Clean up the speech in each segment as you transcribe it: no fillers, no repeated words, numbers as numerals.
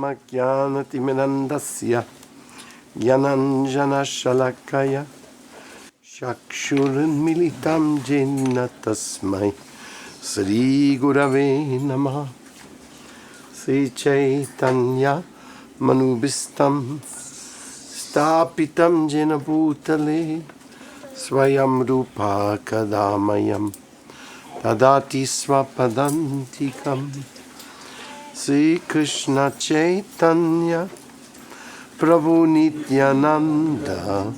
Jnanatimirandasya Jnananjana Shalakaya Chakshurunmilitam Jena Tasmai Sri Gurave Namaha. Sri Chaitanya Manubhistam Stapitam Jena Bhutale Swayam Rupa Kadamayam Tadati Swapadantikam. Sri Krishna Chaitanya Prabhu Nityananda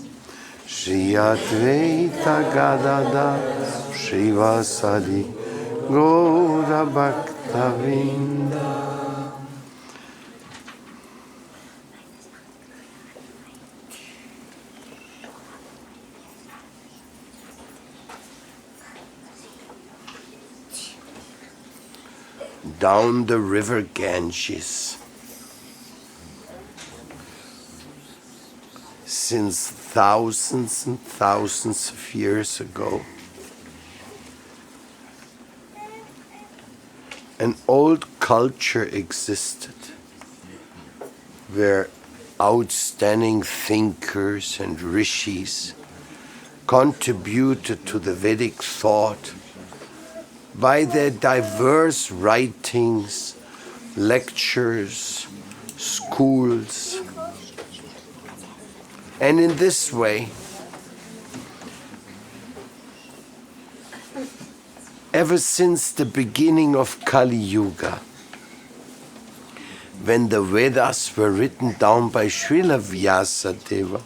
Shri Advaita Gadada Srivasadi Gaura Bhaktavinda. Down the river Ganges, since thousands and thousands of years ago, an old culture existed where outstanding thinkers and rishis contributed to the Vedic thought by their diverse writings, lectures, schools. And in this way, ever since the beginning of Kali Yuga, when the Vedas were written down by Srila Vyasadeva,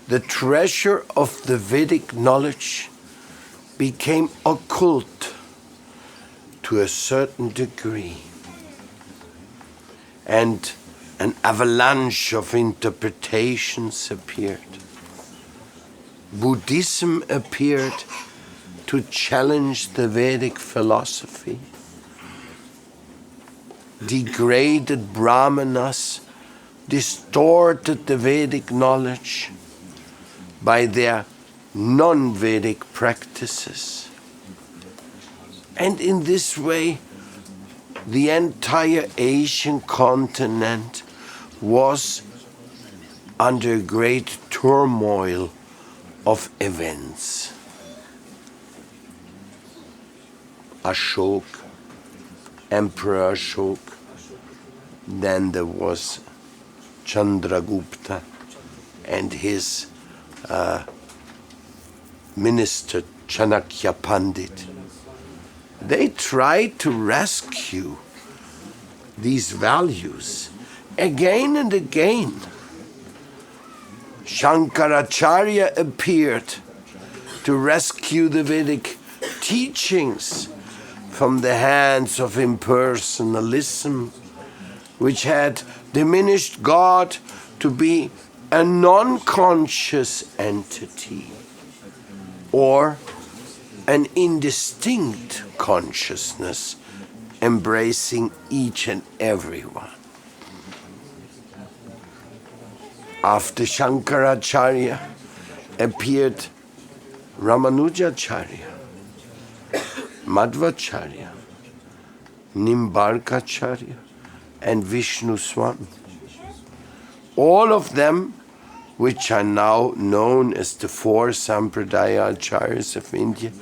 the treasure of the Vedic knowledge became occult to a certain degree, and an avalanche of interpretations appeared. Buddhism appeared to challenge the Vedic philosophy. Degraded Brahmanas distorted the Vedic knowledge by their non-Vedic practices. And in this way, the entire Asian continent was under great turmoil of events. Ashoka, Emperor Ashoka, then there was Chandragupta and his minister Chanakya Pandit. They tried to rescue these values again and again. Shankaracharya appeared to rescue the Vedic teachings from the hands of impersonalism, which had diminished God to be a non-conscious entity, or an indistinct consciousness embracing each and every one. After Shankaracharya appeared Ramanujacharya, Madhvacharya, Nimbarkacharya, and Vishnu Swami. All of them, which are now known as the four Sampradaya Acharyas of India,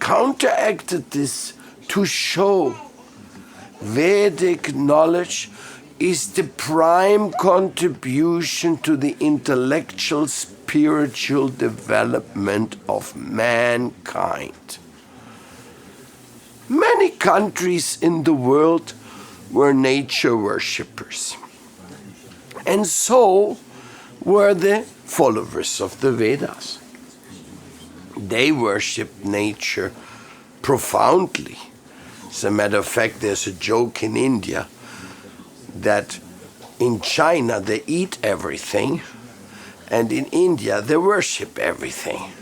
counteracted this to show Vedic knowledge is the prime contribution to the intellectual, spiritual development of mankind. Many countries in the world were nature worshippers, and so were the followers of the Vedas. They worshipped nature profoundly. As a matter of fact, there's a joke in India that in China they eat everything, and in India they worship everything.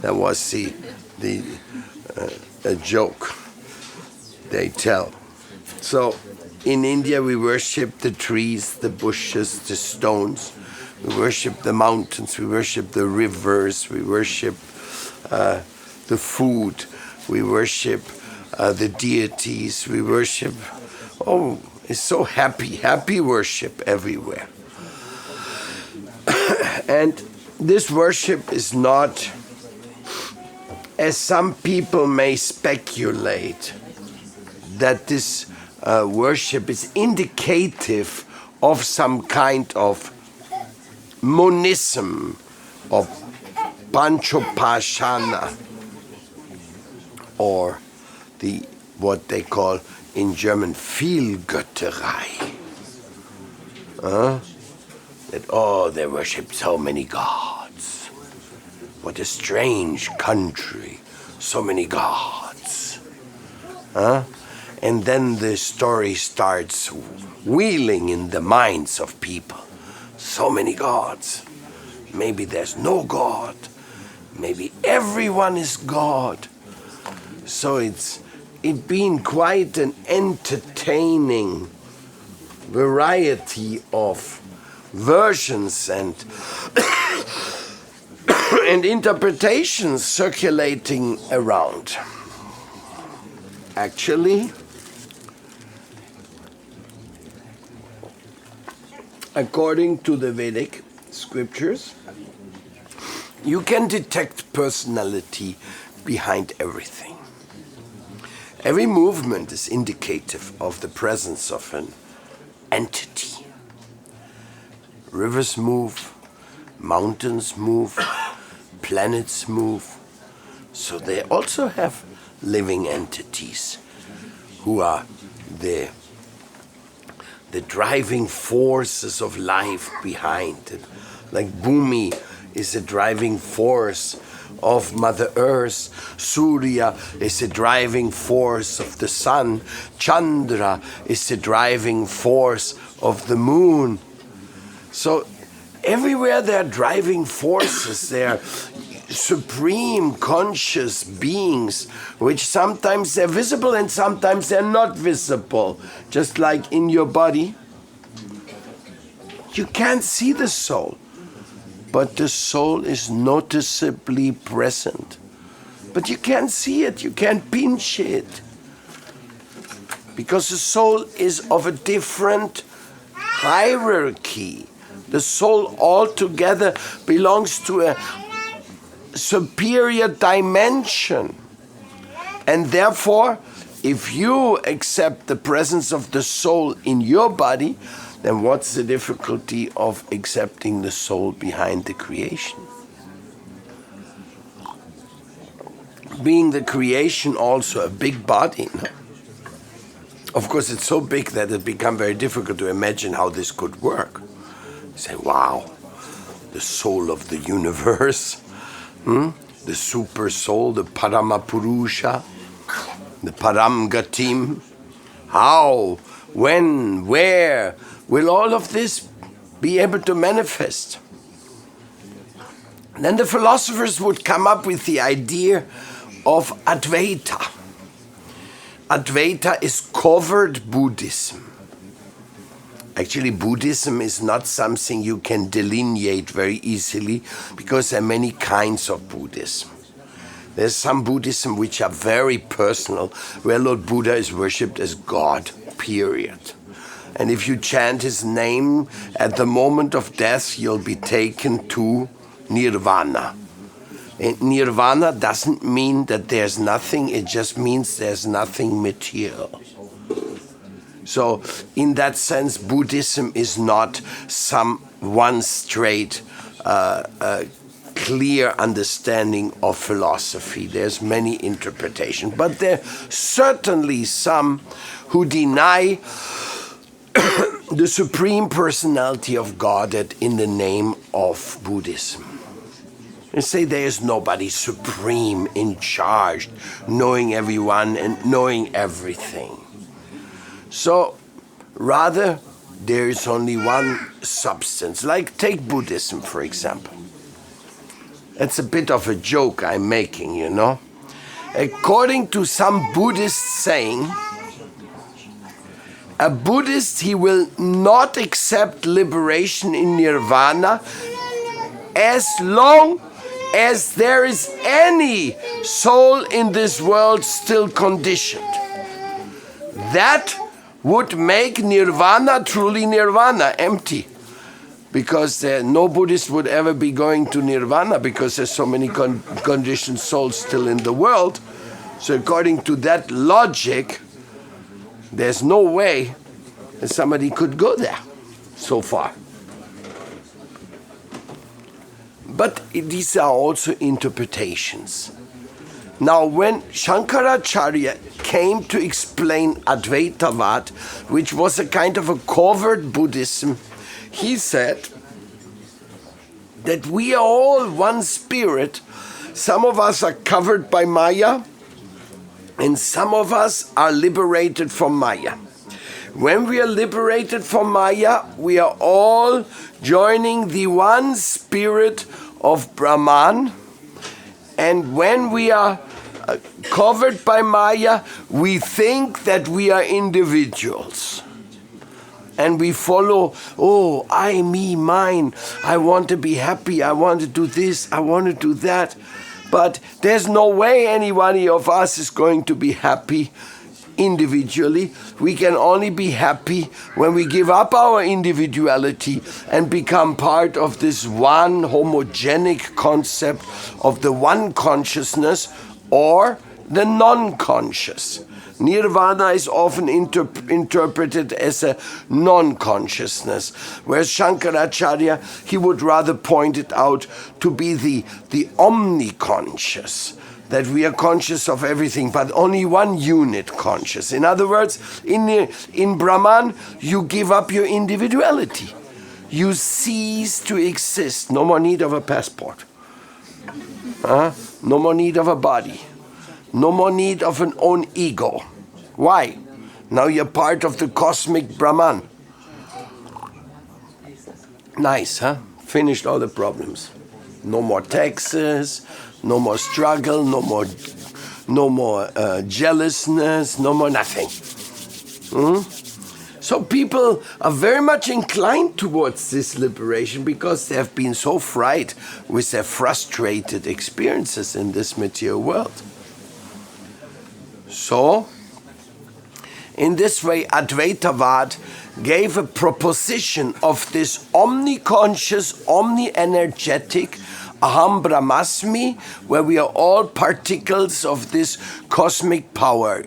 That was a joke they tell. So in India we worship the trees, the bushes, the stones. We worship the mountains, we worship the rivers, we worship the food we worship the deities, we worship, it's so happy worship everywhere. And this worship is not, as some people may speculate, that this worship is indicative of some kind of monism, of panchopashana, or what they call in German Vielgötterei. That they worship so many gods. What a strange country, so many gods. And then the story starts wheeling in the minds of people. So many gods. Maybe there's no God. Maybe everyone is God. So it been quite an entertaining variety of versions and and interpretations circulating around. Actually, according to the Vedic scriptures, you can detect personality behind everything. Every movement is indicative of the presence of an entity. Rivers move, mountains move, planets move. So they also have living entities who are the driving forces of life behind it. Like Bhumi is a driving force of Mother Earth, Surya is a driving force of the sun, Chandra is a driving force of the moon. So everywhere there are driving forces, there are supreme conscious beings, which sometimes they're visible and sometimes they're not visible. Just like in your body, you can't see the soul, but the soul is noticeably present. But you can't see it, you can't pinch it. Because the soul is of a different hierarchy. The soul altogether belongs to a superior dimension. And therefore, if you accept the presence of the soul in your body, then what's the difficulty of accepting the soul behind the creation? Being the creation also a big body, no? Of course, it's so big that it becomes very difficult to imagine how this could work. You say, wow, the soul of the universe, the super soul, the Paramapurusha, the Paramgatim. How, when, where will all of this be able to manifest? Then the philosophers would come up with the idea of Advaita. Advaita is covered Buddhism. Actually, Buddhism is not something you can delineate very easily because there are many kinds of Buddhism. There's some Buddhism which are very personal, where Lord Buddha is worshipped as God, period. And if you chant his name at the moment of death, you'll be taken to Nirvana. And Nirvana doesn't mean that there's nothing, it just means there's nothing material. So, in that sense, Buddhism is not some one straight, clear understanding of philosophy. There's many interpretations. But there are certainly some who deny the supreme personality of Godhead in the name of Buddhism. They say there is nobody supreme in charge, knowing everyone and knowing everything. So, rather, there is only one substance. Like, take Buddhism, for example. It's a bit of a joke I'm making, you know. According to some Buddhist saying, a Buddhist, he will not accept liberation in nirvana as long as there is any soul in this world still conditioned. That would make nirvana truly nirvana, empty. Because no Buddhist would ever be going to nirvana because there's so many conditioned souls still in the world. So according to that logic, there's no way that somebody could go there so far. But these are also interpretations. Now, when Shankaracharya came to explain Advaitavad, which was a kind of a covert Buddhism, he said that we are all one spirit. Some of us are covered by Maya, and some of us are liberated from Maya. When we are liberated from Maya, we are all joining the one spirit of Brahman. And when we are covered by Maya, we think that we are individuals. And we follow, oh, I, me, mine. I want to be happy. I want to do this. I want to do that. But there's no way any one of us is going to be happy individually. We can only be happy when we give up our individuality and become part of this one homogenic concept of the one consciousness or the non-conscious. Nirvana is often interpreted as a non-consciousness, whereas Shankaracharya, he would rather point it out to be the omniconscious, that we are conscious of everything, but only one unit conscious. In other words, in Brahman, you give up your individuality. You cease to exist. No more need of a passport. No more need of a body. No more need of an own ego. Why? Now you're part of the cosmic Brahman. Nice, huh? Finished all the problems. No more taxes, no more struggle, no more jealousness, no more nothing. So people are very much inclined towards this liberation because they have been so frightened with their frustrated experiences in this material world. So, in this way, Advaitavad gave a proposition of this omniconscious, omni-energetic Aham Brahmasmi, where we are all particles of this cosmic power.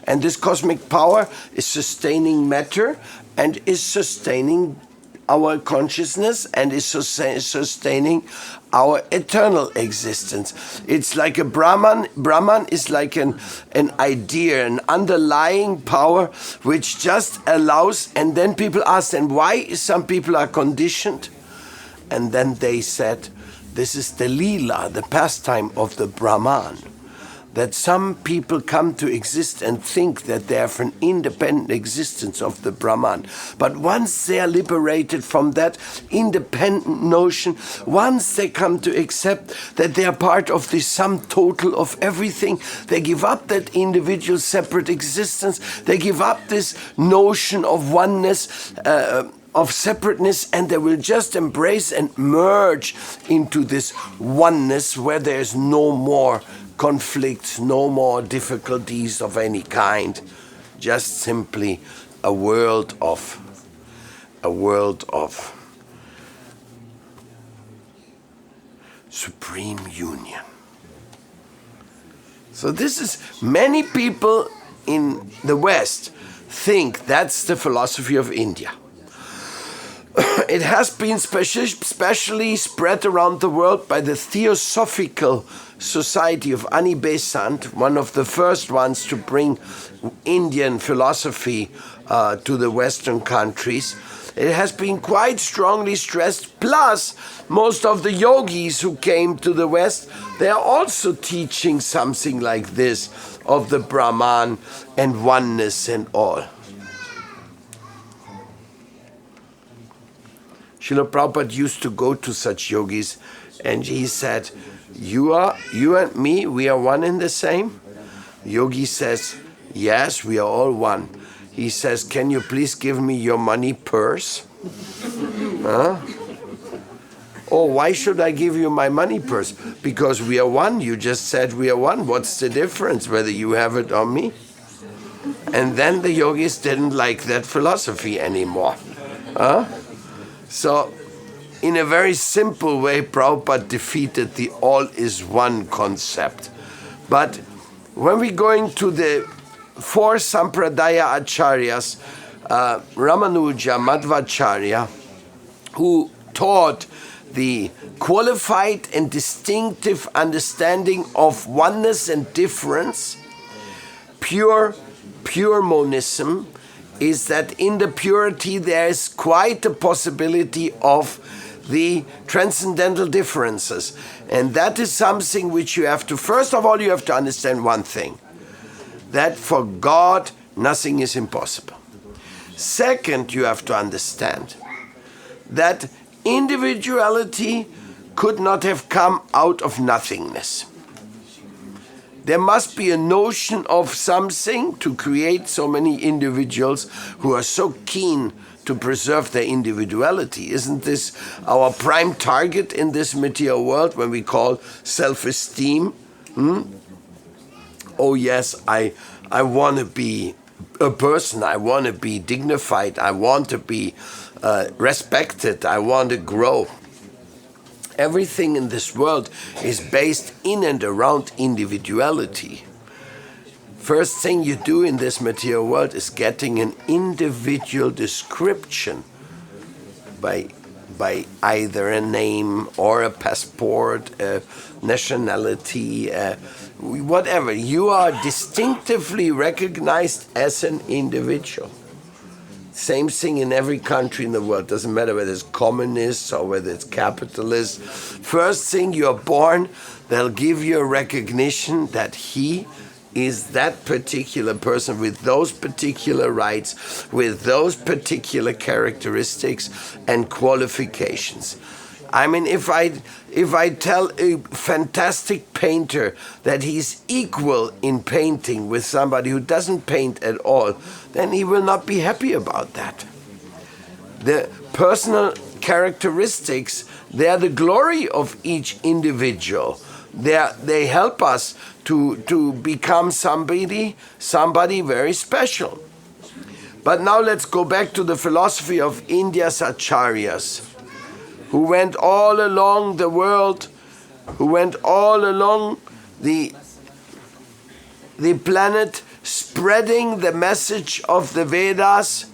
And this cosmic power is sustaining matter and is sustaining our consciousness and is sustaining our eternal existence. It's like a Brahman. Brahman is like an idea, an underlying power which just allows, and then people ask them why some people are conditioned. And then they said, this is the Leela, the pastime of the Brahman. That some people come to exist and think that they have an independent existence of the Brahman. But once they are liberated from that independent notion, once they come to accept that they are part of the sum total of everything, they give up that individual separate existence, they give up this notion of oneness, of separateness, and they will just embrace and merge into this oneness where there is no more conflicts, no more difficulties of any kind, just simply a world of supreme union. So this is, many people in the West think that's the philosophy of India. It has been specially spread around the world by the Theosophical Society of Ani Besant, one of the first ones to bring Indian philosophy to the Western countries. It has been quite strongly stressed. Plus, most of the yogis who came to the West, they are also teaching something like this of the Brahman and oneness and all. Srila Prabhupada used to go to such yogis, and he said, you and me, we are one and the same? Yogi says, yes, we are all one. He says, can you please give me your money purse? Oh, why should I give you my money purse? Because we are one. You just said we are one. What's the difference whether you have it or me? And then the yogis didn't like that philosophy anymore. So, in a very simple way, Prabhupada defeated the all is one concept. But when we go into the four Sampradaya Acharyas, Ramanuja, Madhvacharya, who taught the qualified and distinctive understanding of oneness and difference, pure monism, is that in the purity there is quite a possibility of the transcendental differences. And that is something which you have to, first of all, you have to understand one thing, that for God nothing is impossible. Second, you have to understand that individuality could not have come out of nothingness. There must be a notion of something to create so many individuals who are so keen to preserve their individuality. Isn't this our prime target in this material world when we call self-esteem? Oh yes, I want to be a person, I want to be dignified, I want to be respected, I want to grow. Everything in this world is based in and around individuality. First thing you do in this material world is getting an individual description by either a name or a passport, a nationality, whatever. You are distinctively recognized as an individual. Same thing in every country in the world. Doesn't matter whether it's communist or whether it's capitalist. First thing you're born, they'll give you a recognition that he is that particular person with those particular rights, with those particular characteristics and qualifications. I mean, if I tell a fantastic painter that he's equal in painting with somebody who doesn't paint at all, then he will not be happy about that. The personal characteristics, they are the glory of each individual. They help us to become somebody very special. But now let's go back to the philosophy of India's acharyas, who went all along the world, who went all along the planet, spreading the message of the Vedas,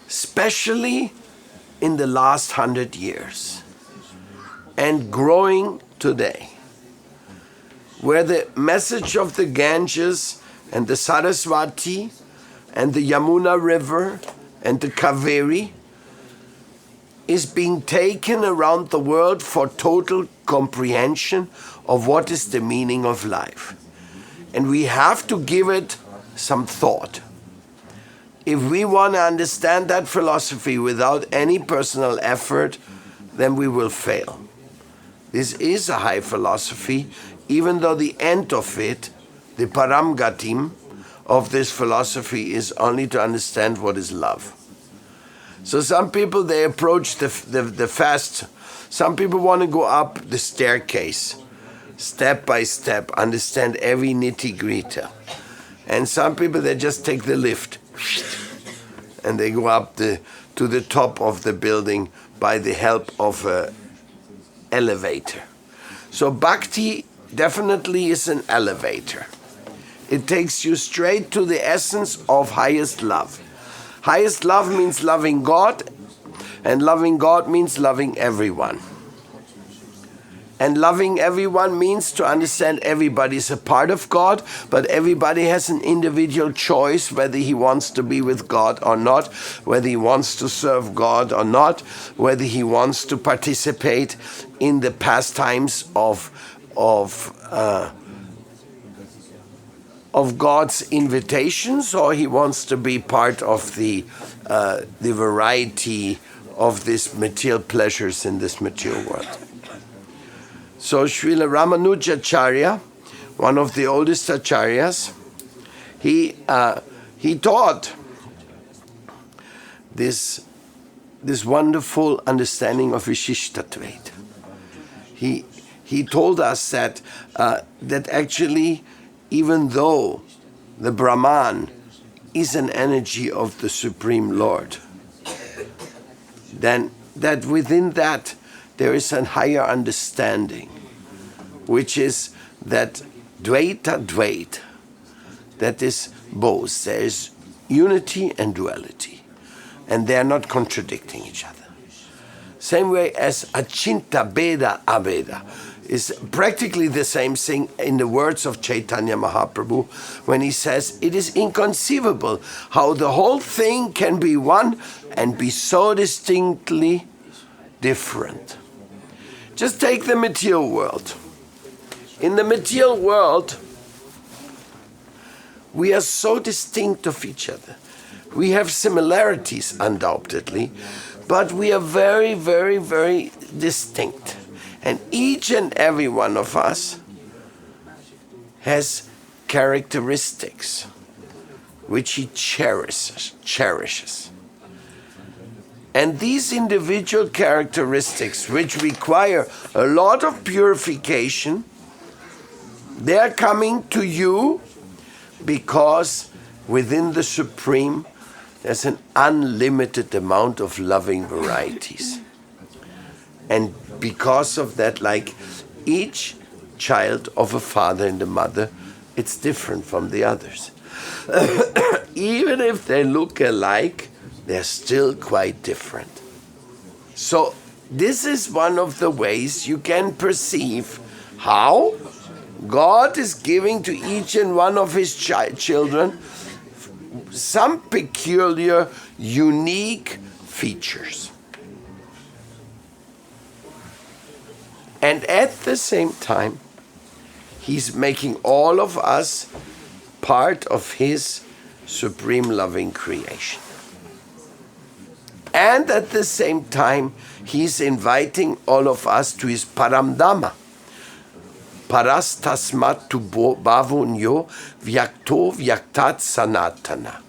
especially in the last 100 years, and growing today, where the message of the Ganges and the Saraswati and the Yamuna River and the Kaveri is being taken around the world for total comprehension of what is the meaning of life. And we have to give it some thought. If we want to understand that philosophy without any personal effort, then we will fail. This is a high philosophy, even though the end of it, the paramgatim of this philosophy, is only to understand what is love. So some people, they approach the fast. Some people want to go up the staircase, step by step, understand every nitty-gritty. And some people, they just take the lift and they go up to the top of the building by the help of an elevator. So bhakti definitely is an elevator. It takes you straight to the essence of highest love. Highest love means loving God, and loving God means loving everyone. And loving everyone means to understand everybody is a part of God, but everybody has an individual choice whether he wants to be with God or not, whether he wants to serve God or not, whether he wants to participate in the pastimes of God's invitations, or he wants to be part of the variety of these material pleasures in this material world. So Srila Ramanujacharya, one of the oldest acharyas, he taught this wonderful understanding of Vishishtatveda. He told us that actually, even though the Brahman is an energy of the Supreme Lord, then that within that there is a higher understanding, which is that Dvaita, that is both. There is unity and duality, and they are not contradicting each other. Same way as Achinta Beda Abeda is practically the same thing in the words of Chaitanya Mahaprabhu when he says, it is inconceivable how the whole thing can be one and be so distinctly different. Just take the material world. In the material world, we are so distinct of each other. We have similarities, undoubtedly, but we are very, very, very distinct. And each and every one of us has characteristics which he cherishes. And these individual characteristics, which require a lot of purification, they are coming to you because within the Supreme there's an unlimited amount of loving varieties. And because of that, like each child of a father and a mother, it's different from the others. Even if they look alike, they're still quite different. So this is one of the ways you can perceive how God is giving to each and one of his children some peculiar, unique features. And at the same time, he's making all of us part of his supreme loving creation. And at the same time, he's inviting all of us to his paramdhamma. Parastasmat tu bhavunyo vyakto vyaktat sanatana.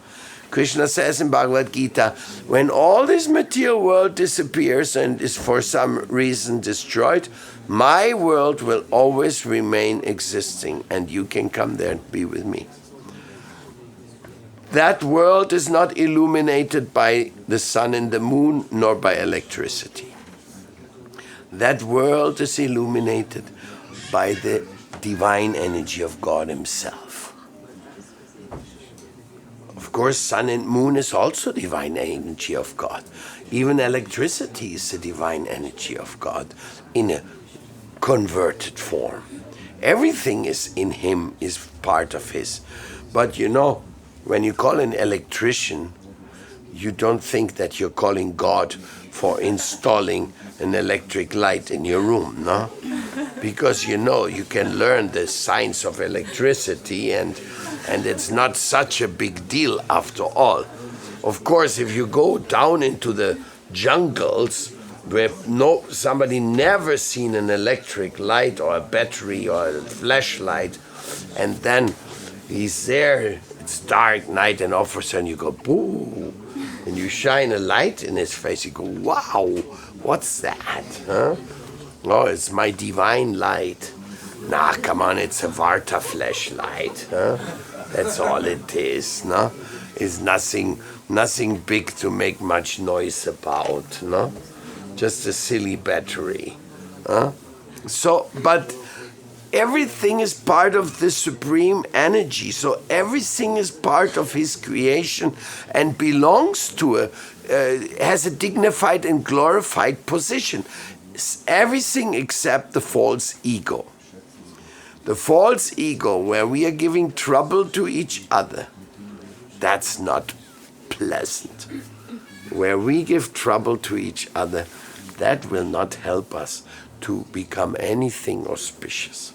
Krishna says in Bhagavad Gita, when all this material world disappears and is for some reason destroyed, my world will always remain existing and you can come there and be with me. That world is not illuminated by the sun and the moon nor by electricity. That world is illuminated by the divine energy of God himself. Of course, sun and moon is also divine energy of God. Even electricity is the divine energy of God in a converted form. Everything is in him, is part of his. But you know, when you call an electrician, you don't think that you're calling God for installing an electric light in your room, no? Because you know you can learn the science of electricity and it's not such a big deal after all. Of course, if you go down into the jungles where somebody never seen an electric light or a battery or a flashlight, and then he's there, it's dark night, and all of a sudden you go, boo, and you shine a light in his face, you go, wow, what's that, huh? Oh, it's my divine light. Nah, come on, it's a Varta flashlight, huh? That's all it is, no? It's nothing big to make much noise about, no? Just a silly battery, huh? So, but everything is part of the supreme energy. So everything is part of his creation and belongs to has a dignified and glorified position. Everything except the false ego. The false ego, where we are giving trouble to each other, that's not pleasant. Where we give trouble to each other, that will not help us to become anything auspicious.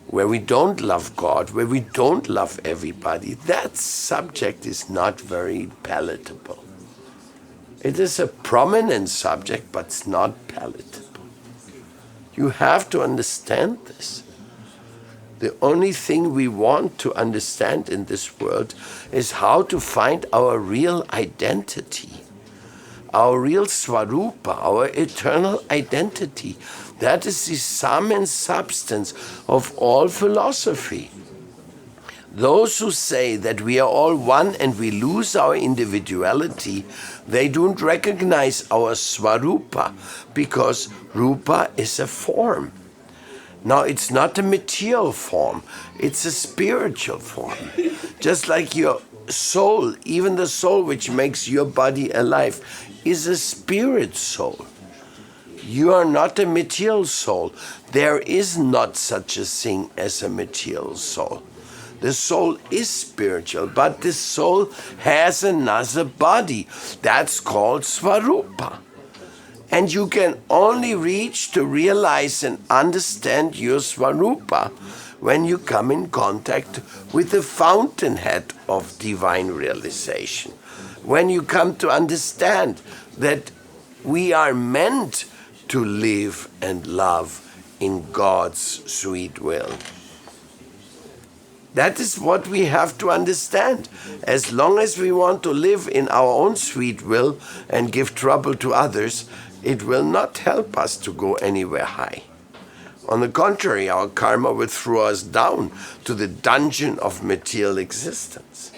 Where we don't love God, where we don't love everybody, that subject is not very palatable. It is a prominent subject, but it's not palatable. You have to understand this. The only thing we want to understand in this world is how to find our real identity, our real Svarupa, our eternal identity. That is the sum and substance of all philosophy. Those who say that we are all one and we lose our individuality, they don't recognize our Svarupa, because Rupa is a form. Now, it's not a material form, it's a spiritual form. Just like your soul, even the soul which makes your body alive, is a spirit soul. You are not a material soul. There is not such a thing as a material soul. The soul is spiritual, but the soul has another body. That's called Svarupa. And you can only reach to realize and understand your Svarupa when you come in contact with the fountainhead of divine realization. When you come to understand that we are meant to live and love in God's sweet will. That is what we have to understand. As long as we want to live in our own sweet will and give trouble to others, it will not help us to go anywhere high. On the contrary, our karma will throw us down to the dungeon of material existence.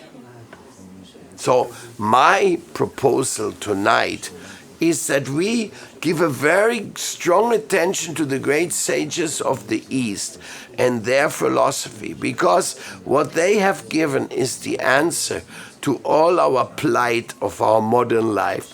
So my proposal tonight is that we give a very strong attention to the great sages of the East and their philosophy, because what they have given is the answer to all our plight of our modern life.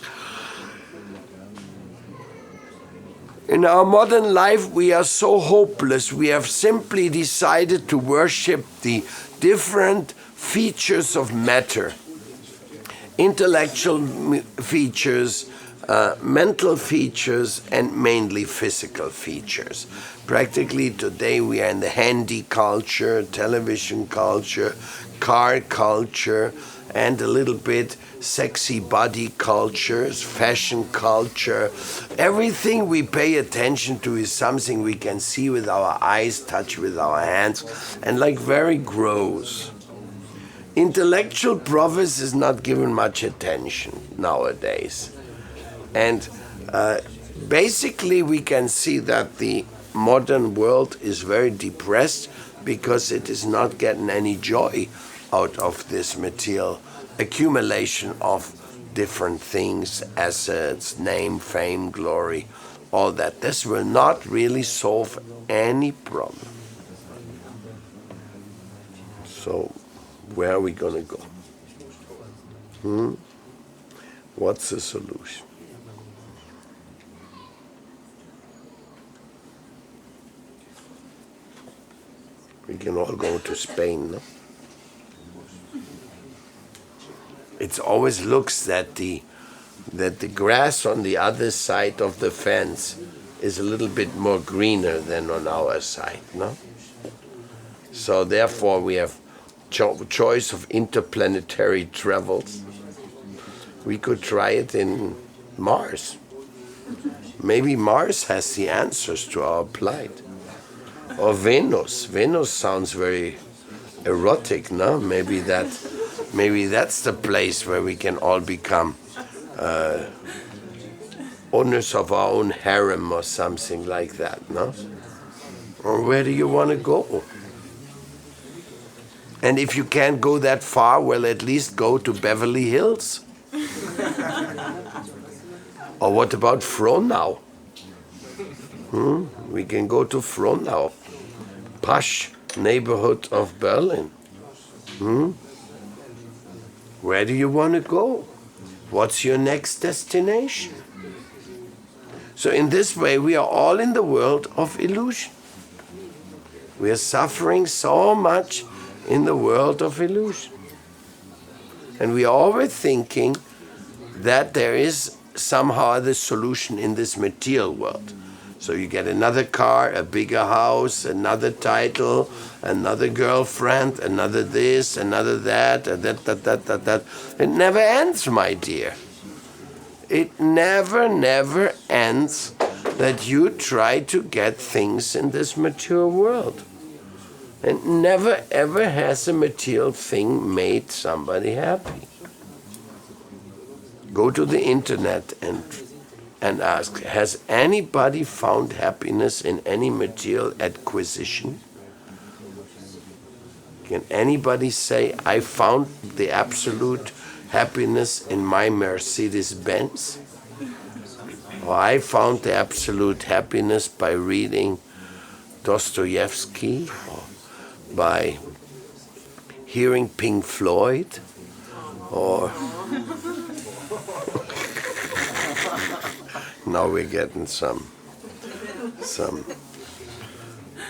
In our modern life, we are so hopeless. We have simply decided to worship the different features of matter, intellectual features, mental features, and mainly physical features. Practically today we are in the handy culture, television culture, car culture, and a little bit sexy body culture, fashion culture. Everything we pay attention to is something we can see with our eyes, touch with our hands, and like very gross. Intellectual progress is not given much attention nowadays. And basically we can see that the modern world is very depressed because it is not getting any joy out of this material accumulation of different things, assets, name, fame, glory, all that. This will not really solve any problem. So where are we going to go? What's the solution? We can all go to Spain, no? It always looks that the grass on the other side of the fence is a little bit more greener than on our side, no? So therefore we have choice of interplanetary travels. We could try it in Mars. Maybe Mars has the answers to our plight. Or Venus. Venus sounds very erotic, no? Maybe that's the place where we can all become owners of our own harem or something like that, no? Or where do you want to go? And if you can't go that far, well, at least go to Beverly Hills. Or what about Frohnau? We can go to Frohnau, posh neighborhood of Berlin. Where do you want to go? What's your next destination? So in this way, we are all in the world of illusion. We are suffering so much in the world of illusion. And we are always thinking that there is somehow the solution in this material world. So you get another car, a bigger house, another title, another girlfriend, another this, another that, that. It never ends, my dear. It never ends that you try to get things in this material world. And never ever has a material thing made somebody happy. Go to the internet and ask, has anybody found happiness in any material acquisition? Can anybody say, I found the absolute happiness in my Mercedes-Benz? Or I found the absolute happiness by reading Dostoevsky, or by hearing Pink Floyd, or now we're getting some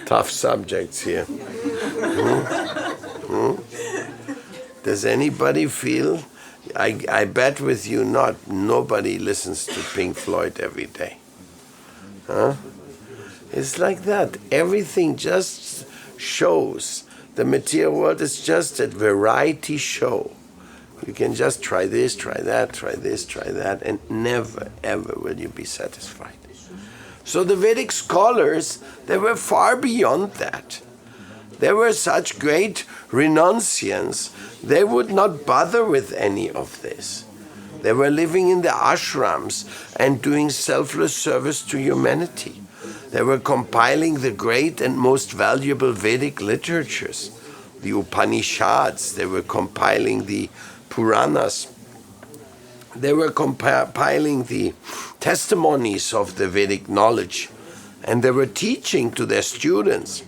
tough subjects here. Does anybody feel? I bet with you not. Nobody listens to Pink Floyd every day. Huh? It's like that. Everything just shows. The material world is just a variety show. You can just try this, try that, try this, try that, and never, ever will you be satisfied. So the Vedic scholars, they were far beyond that. They were such great renunciants, they would not bother with any of this. They were living in the ashrams and doing selfless service to humanity. They were compiling the great and most valuable Vedic literatures, the Upanishads. They were compiling the Puranas. They were compiling the testimonies of the Vedic knowledge, and they were teaching to their students.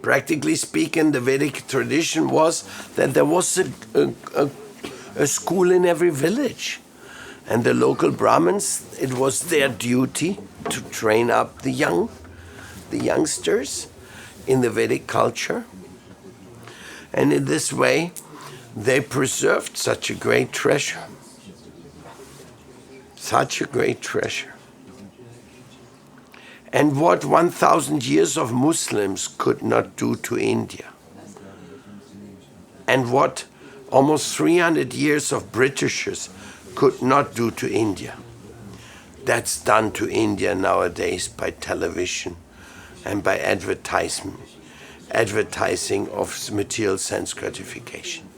Practically speaking, the Vedic tradition was that there was a school in every village. And the local Brahmins, it was their duty to train up the youngsters in the Vedic culture. And in this way, they preserved such a great treasure. Such a great treasure. And what 1,000 years of Muslims could not do to India. And what almost 300 years of Britishers could not do to India. That's done to India nowadays by television and by advertising of material sense gratification.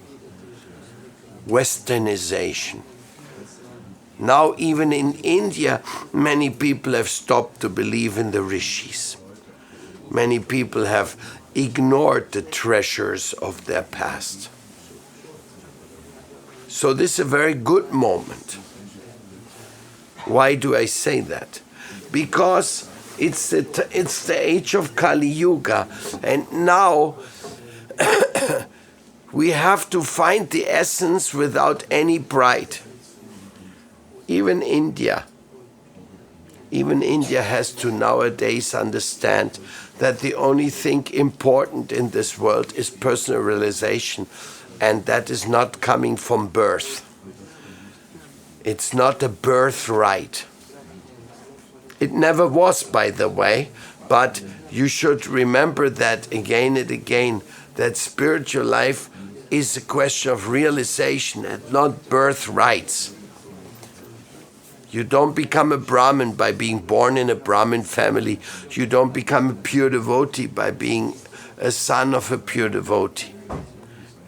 Westernization. Now even in India, many people have stopped to believe in the rishis. Many people have ignored the treasures of their past. So this is a very good moment. Why do I say that? Because it's the age of Kali Yuga, and now we have to find the essence without any pride. Even India has to nowadays understand that the only thing important in this world is personal realization, and that is not coming from birth. It's not a birthright. It never was, by the way, but you should remember that again and again, that spiritual life is a question of realization and not birthrights. You don't become a Brahmin by being born in a Brahmin family. You don't become a pure devotee by being a son of a pure devotee.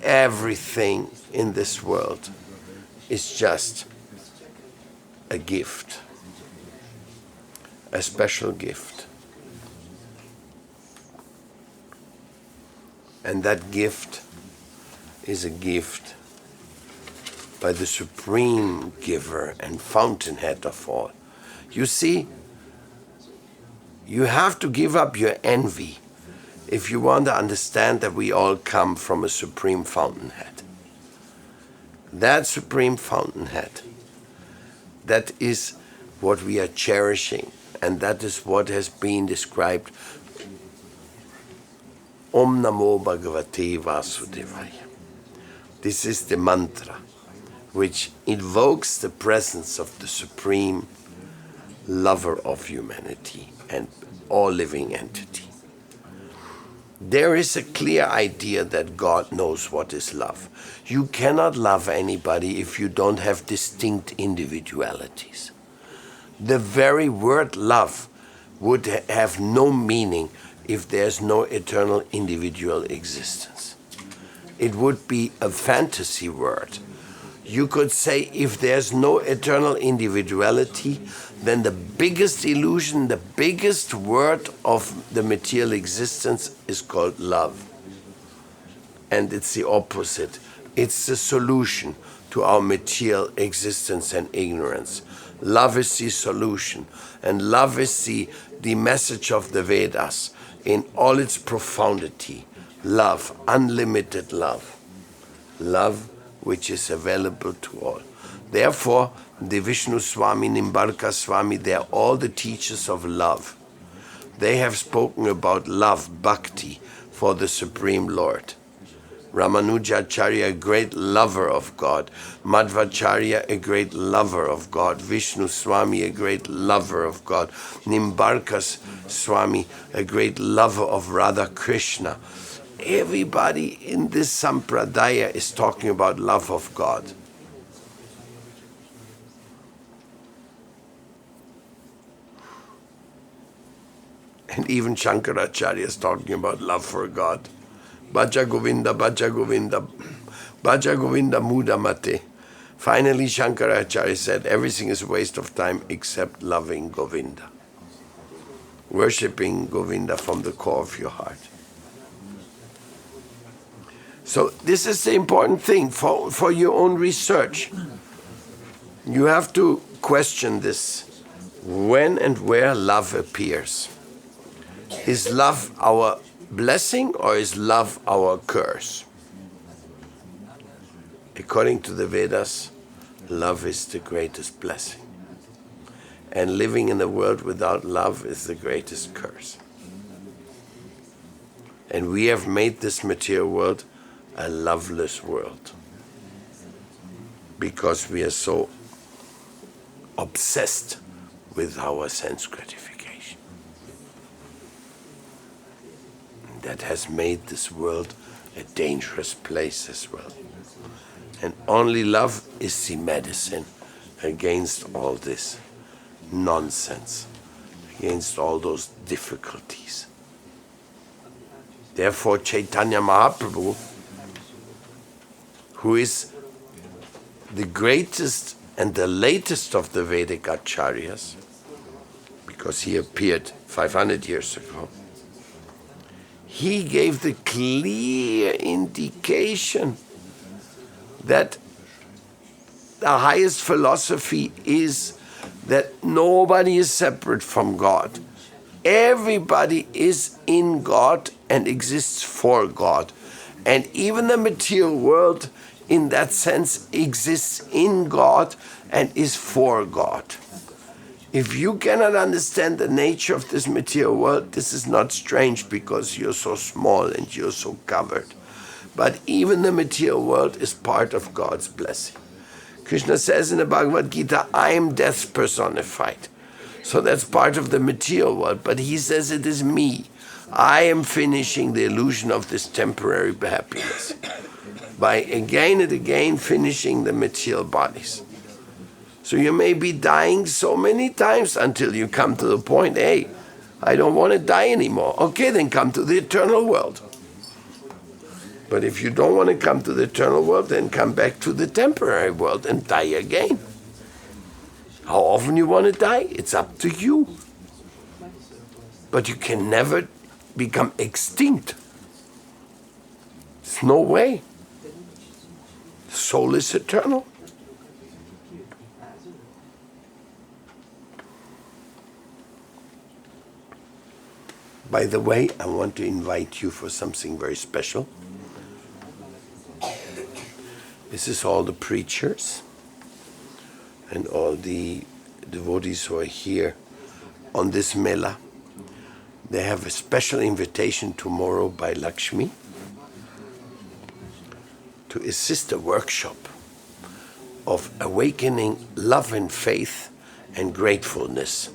Everything in this world is just a gift, a special gift. And that gift is a gift by the supreme giver and fountainhead of all. You see, you have to give up your envy if you want to understand that we all come from a supreme fountainhead. That supreme fountainhead, that is what we are cherishing, and that is what has been described. Om Namo Bhagavate Vasudevaya. This is the mantra which invokes the presence of the supreme lover of humanity and all living entity. There is a clear idea that God knows what is love. You cannot love anybody if you don't have distinct individualities. The very word love would have no meaning if there's no eternal individual existence. It would be a fantasy word. You could say if there's no eternal individuality, then the biggest illusion, the biggest word of the material existence is called love. And it's the opposite. It's the solution to our material existence and ignorance. Love is the solution. And love is the message of the Vedas in all its profundity. Love, unlimited love. Love which is available to all. Therefore, the Vishnu Swami, Nimbarka Swami, they are all the teachers of love. They have spoken about love, bhakti, for the Supreme Lord. Ramanujacharya, a great lover of God. Madhvacharya, a great lover of God. Vishnu Swami, a great lover of God. Nimbarka Swami, a great lover of Radha Krishna. Everybody in this sampradaya is talking about love of God. And even Shankaracharya is talking about love for God. Bhaja Govinda, Bhaja Govinda, Bhaja Govinda Muda Mate. Finally, Shankaracharya said, everything is a waste of time except loving Govinda. Worshipping Govinda from the core of your heart. So this is the important thing for your own research. You have to question this. When and where love appears. Is love our blessing or is love our curse? According to the Vedas, love is the greatest blessing. And living in a world without love is the greatest curse. And we have made this material world a loveless world because we are so obsessed with our sense gratification. That has made this world a dangerous place as well. And only love is the medicine against all this nonsense, against all those difficulties. Therefore, Chaitanya Mahaprabhu, who is the greatest and the latest of the Vedic acharyas, because he appeared 500 years ago, he gave the clear indication that the highest philosophy is that nobody is separate from God. Everybody is in God and exists for God. And even the material world, in that sense, exists in God and is for God. If you cannot understand the nature of this material world, this is not strange because you're so small and you're so covered. But even the material world is part of God's blessing. Krishna says in the Bhagavad Gita, I am death personified. So that's part of the material world. But he says it is me. I am finishing the illusion of this temporary happiness by again and again finishing the material bodies. So you may be dying so many times until you come to the point, hey, I don't want to die anymore. Okay, then come to the eternal world. But if you don't want to come to the eternal world, then come back to the temporary world and die again. How often you want to die? It's up to you. But you can never become extinct. There's no way. Soul is eternal. By the way, I want to invite you for something very special. This is all the preachers and all the devotees who are here on this Mela. They have a special invitation tomorrow by Lakshmi to assist a workshop of awakening love and faith and gratefulness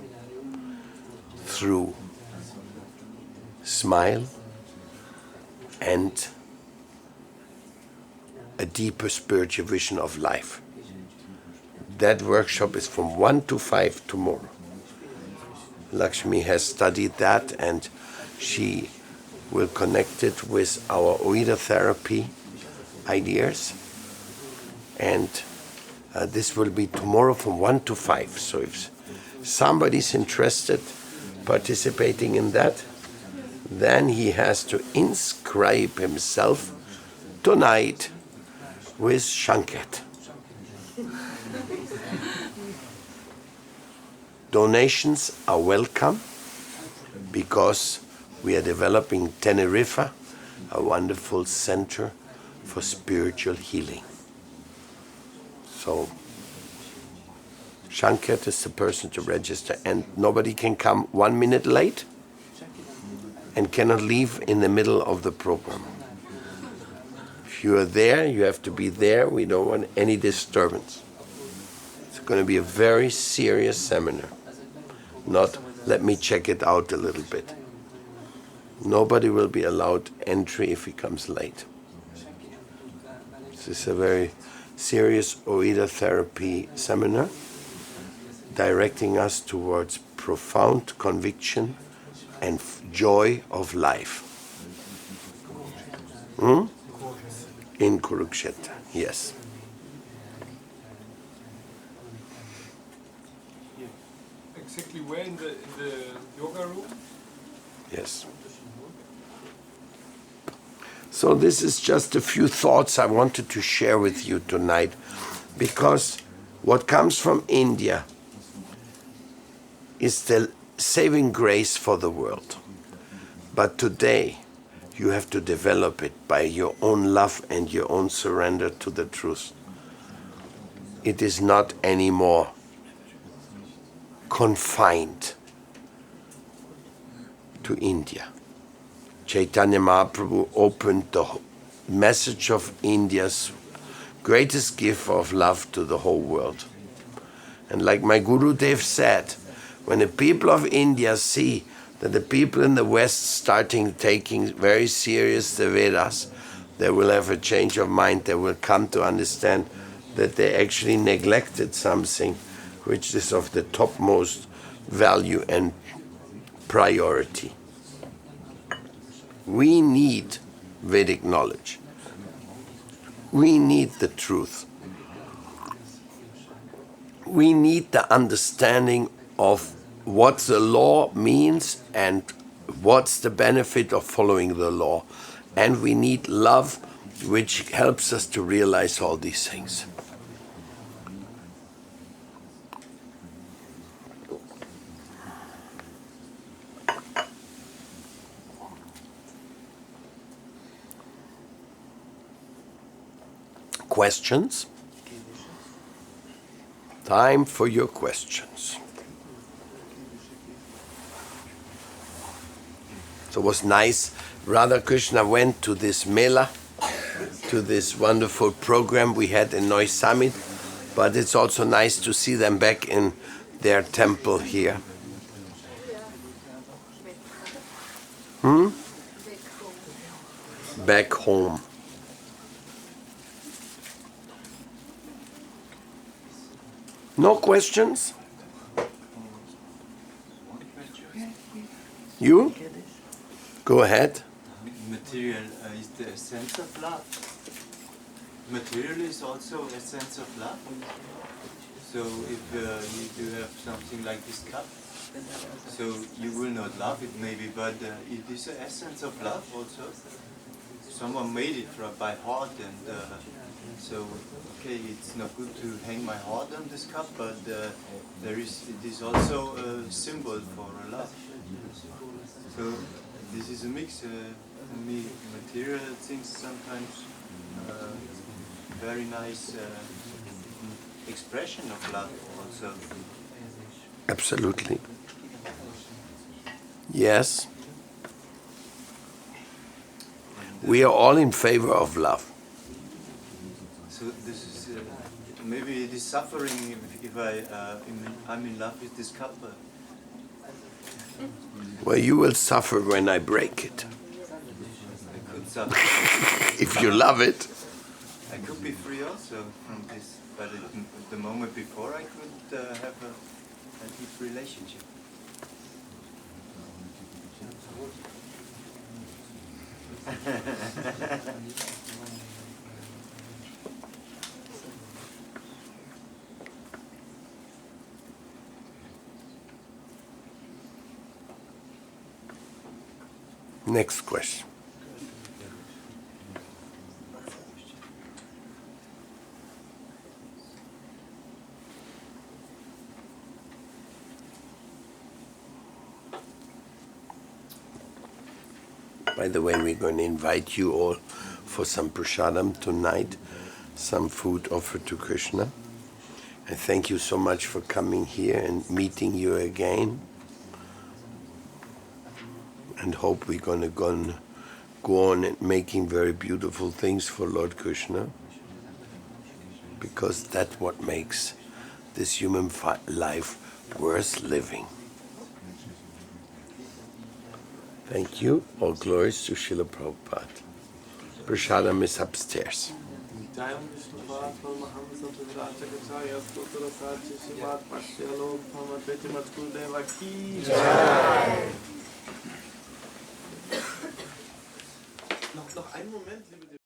through smile and a deeper spiritual vision of life. That workshop is from 1 to 5 tomorrow. Lakshmi has studied that and She will connect it with our Oida therapy ideas. And this will be tomorrow from 1 to 5. So if somebody's interested participating in that, then he has to inscribe himself tonight with Shanket. Donations are welcome because we are developing Tenerife, a wonderful center for spiritual healing. So Shanket is the person to register, and nobody can come 1 minute late and cannot leave in the middle of the program. If you are there, you have to be there. We don't want any disturbance. It's going to be a very serious seminar. Not, let me check it out a little bit. Nobody will be allowed entry if he comes late. This is a very serious Oida therapy seminar directing us towards profound conviction and joy of life. In Kurukshetra, yes. Exactly where in the yoga room? Yes. So this is just a few thoughts I wanted to share with you tonight, because what comes from India is the saving grace for the world. But today, you have to develop it by your own love and your own surrender to the truth. It is not anymore confined to India. Chaitanya Mahaprabhu opened the message of India's greatest gift of love to the whole world. And like my Guru Dev said, when the people of India see that the people in the West starting taking very serious the Vedas, they will have a change of mind. They will come to understand that they actually neglected something which is of the topmost value and priority. We need Vedic knowledge. We need the truth. We need the understanding of what the law means and what's the benefit of following the law. And we need love, which helps us to realize all these things. Questions? Time for your questions. So it was nice. Radha Krishna went to this Mela, to this wonderful program we had in Neuss Summit, but it's also nice to see them back in their temple here. Back home. No questions? You? Go ahead. Material is the essence of love. Material is also a sense of love. So if you do have something like this cup, so you will not love it maybe, but it is the essence of love also. Someone made it by heart, and so okay, it's not good to hang my heart on this cup, but it is also a symbol for love. So this is a mix. For me, material things sometimes very nice expression of love also. Absolutely. Yes. We are all in favor of love. So this is maybe it is suffering if I'm in love with this cup. Well, you will suffer when I break it. I could suffer. If you love it. I could be free also from this, but at the moment before I could have a deep relationship. Next question. By the way, we're going to invite you all for some prasadam tonight, some food offered to Krishna. And thank you so much for coming here and meeting you again. And hope we're going to go on and making very beautiful things for Lord Krishna. Because that's what makes this human life worth living. Thank you. All glories to Srila Prabhupada. Prasadam is upstairs. Noch einen Moment, liebe